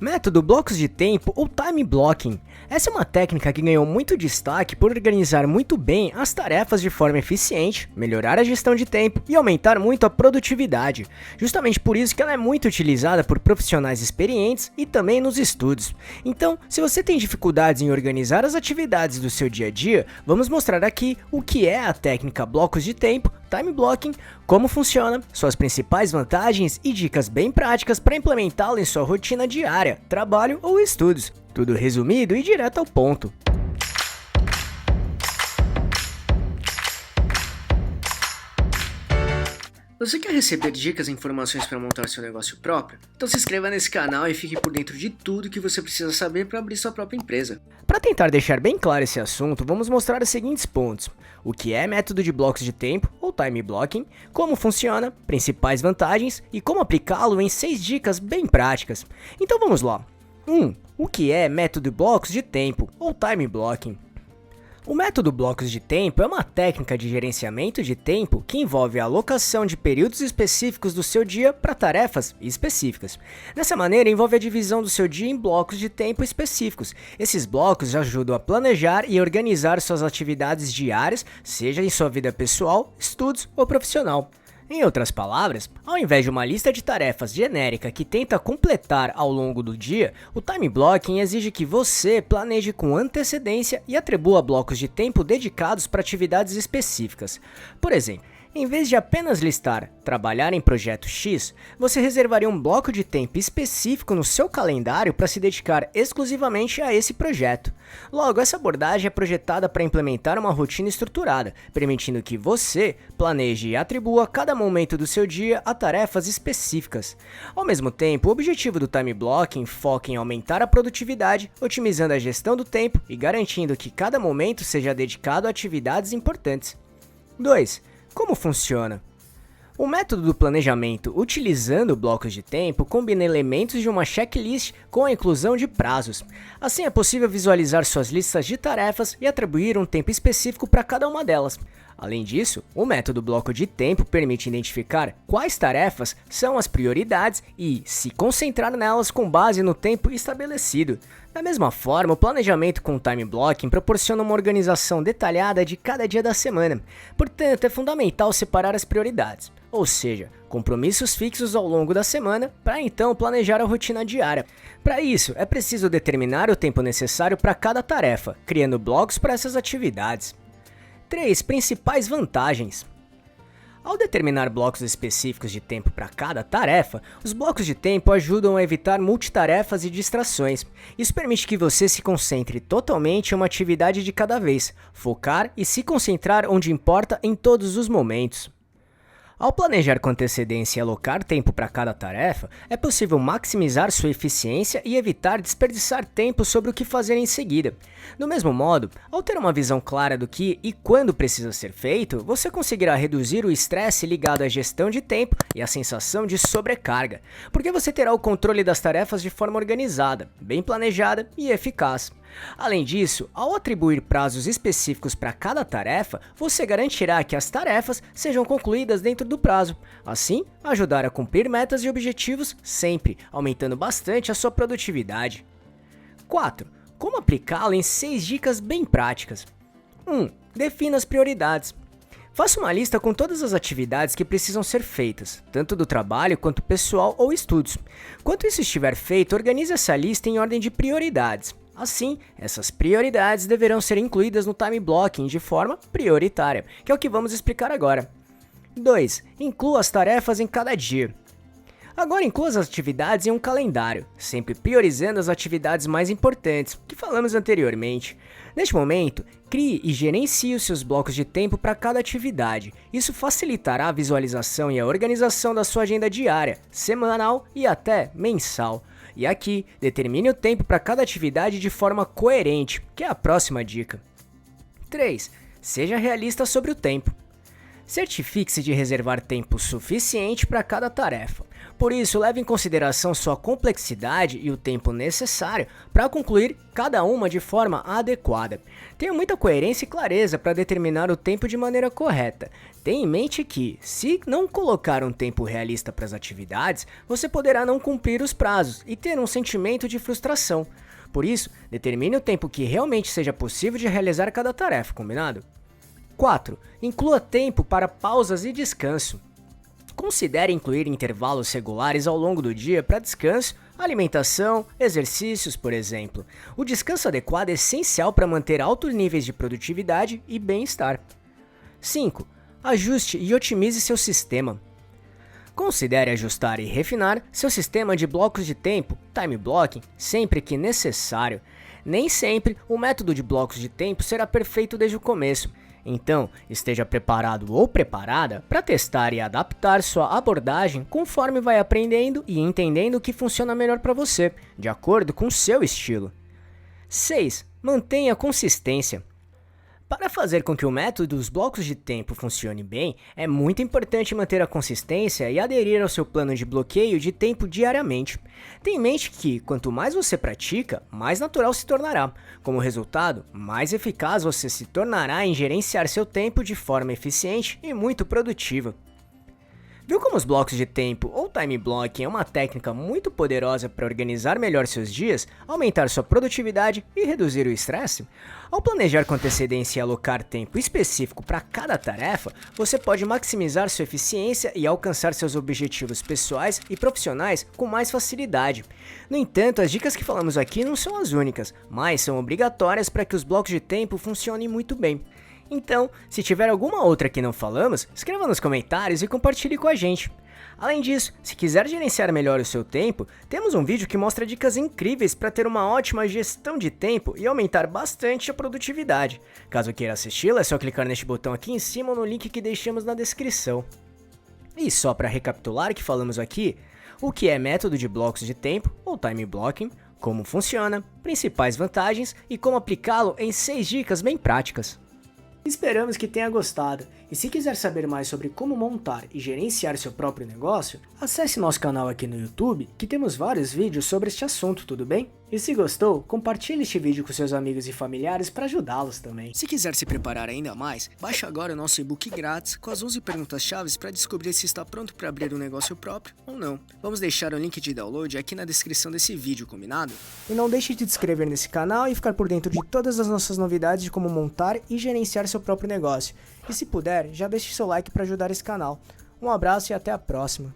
Método blocos de tempo ou time blocking. Essa é uma técnica que ganhou muito destaque por organizar muito bem as tarefas de forma eficiente, melhorar a gestão de tempo e aumentar muito a produtividade. Justamente por isso que ela é muito utilizada por profissionais experientes e também nos estudos. Então, se você tem dificuldades em organizar as atividades do seu dia a dia, vamos mostrar aqui o que é a técnica blocos de tempo, time blocking, como funciona, suas principais vantagens e dicas bem práticas para implementá-la em sua rotina diária, trabalho ou estudos. Tudo resumido e direto ao ponto. Você quer receber dicas e informações para montar seu negócio próprio? Então se inscreva nesse canal e fique por dentro de tudo que você precisa saber para abrir sua própria empresa. Para tentar deixar bem claro esse assunto, vamos mostrar os seguintes pontos: o que é método de blocos de tempo ou time blocking, como funciona, principais vantagens e como aplicá-lo em 6 dicas bem práticas. Então vamos lá. 1. O que é método blocos de tempo ou time blocking? O método blocos de tempo é uma técnica de gerenciamento de tempo que envolve a alocação de períodos específicos do seu dia para tarefas específicas. Dessa maneira, envolve a divisão do seu dia em blocos de tempo específicos. Esses blocos ajudam a planejar e organizar suas atividades diárias, seja em sua vida pessoal, estudos ou profissional. Em outras palavras, ao invés de uma lista de tarefas genérica que tenta completar ao longo do dia, o time blocking exige que você planeje com antecedência e atribua blocos de tempo dedicados para atividades específicas. Por exemplo, em vez de apenas listar trabalhar em projeto X, você reservaria um bloco de tempo específico no seu calendário para se dedicar exclusivamente a esse projeto. Logo, essa abordagem é projetada para implementar uma rotina estruturada, permitindo que você planeje e atribua cada momento do seu dia a tarefas específicas. Ao mesmo tempo, o objetivo do time blocking foca em aumentar a produtividade, otimizando a gestão do tempo e garantindo que cada momento seja dedicado a atividades importantes. 2. Como funciona? O método do planejamento utilizando blocos de tempo combina elementos de uma checklist com a inclusão de prazos. Assim é possível visualizar suas listas de tarefas e atribuir um tempo específico para cada uma delas. Além disso, o método bloco de tempo permite identificar quais tarefas são as prioridades e se concentrar nelas com base no tempo estabelecido. Da mesma forma, o planejamento com time blocking proporciona uma organização detalhada de cada dia da semana. Portanto, é fundamental separar as prioridades, ou seja, compromissos fixos ao longo da semana, para então planejar a rotina diária. Para isso, é preciso determinar o tempo necessário para cada tarefa, criando blocos para essas atividades. 3 principais vantagens. Ao determinar blocos específicos de tempo para cada tarefa, os blocos de tempo ajudam a evitar multitarefas e distrações. Isso permite que você se concentre totalmente em uma atividade de cada vez, focar e se concentrar onde importa em todos os momentos. Ao planejar com antecedência e alocar tempo para cada tarefa, é possível maximizar sua eficiência e evitar desperdiçar tempo sobre o que fazer em seguida. Do mesmo modo, ao ter uma visão clara do que e quando precisa ser feito, você conseguirá reduzir o estresse ligado à gestão de tempo e a sensação de sobrecarga, porque você terá o controle das tarefas de forma organizada, bem planejada e eficaz. Além disso, ao atribuir prazos específicos para cada tarefa, você garantirá que as tarefas sejam concluídas dentro do prazo. Assim, ajudar a cumprir metas e objetivos sempre, aumentando bastante a sua produtividade. 4. Como aplicá-lo em 6 dicas bem práticas. 1. Defina as prioridades. Faça uma lista com todas as atividades que precisam ser feitas, tanto do trabalho quanto pessoal ou estudos. Quando isso estiver feito, organize essa lista em ordem de prioridades. Assim, essas prioridades deverão ser incluídas no time blocking de forma prioritária, que é o que vamos explicar agora. 2. Inclua as tarefas em cada dia. Agora inclua as atividades em um calendário, sempre priorizando as atividades mais importantes, que falamos anteriormente. Neste momento, crie e gerencie os seus blocos de tempo para cada atividade. Isso facilitará a visualização e a organização da sua agenda diária, semanal e até mensal. E aqui, determine o tempo para cada atividade de forma coerente, que é a próxima dica. 3. Seja realista sobre o tempo. Certifique-se de reservar tempo suficiente para cada tarefa. Por isso, leve em consideração sua complexidade e o tempo necessário para concluir cada uma de forma adequada. Tenha muita coerência e clareza para determinar o tempo de maneira correta. Tenha em mente que, se não colocar um tempo realista para as atividades, você poderá não cumprir os prazos e ter um sentimento de frustração. Por isso, determine o tempo que realmente seja possível de realizar cada tarefa, combinado? 4. Inclua tempo para pausas e descanso. Considere incluir intervalos regulares ao longo do dia para descanso, alimentação, exercícios, por exemplo. O descanso adequado é essencial para manter altos níveis de produtividade e bem-estar. 5. Ajuste e otimize seu sistema. Considere ajustar e refinar seu sistema de blocos de tempo, time blocking, sempre que necessário. Nem sempre o método de blocos de tempo será perfeito desde o começo. Então, esteja preparado ou preparada para testar e adaptar sua abordagem conforme vai aprendendo e entendendo o que funciona melhor para você, de acordo com seu estilo. 6. Mantenha consistência. Para fazer com que o método dos blocos de tempo funcione bem, é muito importante manter a consistência e aderir ao seu plano de bloqueio de tempo diariamente. Tenha em mente que, quanto mais você pratica, mais natural se tornará. Como resultado, mais eficaz você se tornará em gerenciar seu tempo de forma eficiente e muito produtiva. Viu como os blocos de tempo ou time blocking é uma técnica muito poderosa para organizar melhor seus dias, aumentar sua produtividade e reduzir o estresse? Ao planejar com antecedência e alocar tempo específico para cada tarefa, você pode maximizar sua eficiência e alcançar seus objetivos pessoais e profissionais com mais facilidade. No entanto, as dicas que falamos aqui não são as únicas, mas são obrigatórias para que os blocos de tempo funcionem muito bem. Então, se tiver alguma outra que não falamos, escreva nos comentários e compartilhe com a gente. Além disso, se quiser gerenciar melhor o seu tempo, temos um vídeo que mostra dicas incríveis para ter uma ótima gestão de tempo e aumentar bastante a produtividade. Caso queira assisti-lo, é só clicar neste botão aqui em cima ou no link que deixamos na descrição. E só para recapitular o que falamos aqui, o que é método de blocos de tempo ou time blocking, como funciona, principais vantagens e como aplicá-lo em 6 dicas bem práticas. Esperamos que tenha gostado, e se quiser saber mais sobre como montar e gerenciar seu próprio negócio, acesse nosso canal aqui no YouTube, que temos vários vídeos sobre este assunto, tudo bem? E se gostou, compartilhe este vídeo com seus amigos e familiares para ajudá-los também. Se quiser se preparar ainda mais, baixe agora o nosso e-book grátis com as 11 perguntas-chave para descobrir se está pronto para abrir um negócio próprio ou não. Vamos deixar o link de download aqui na descrição desse vídeo, combinado? E não deixe de se inscrever nesse canal e ficar por dentro de todas as nossas novidades de como montar e gerenciar seu próprio negócio. E se puder, já deixe seu like para ajudar esse canal. Um abraço e até a próxima.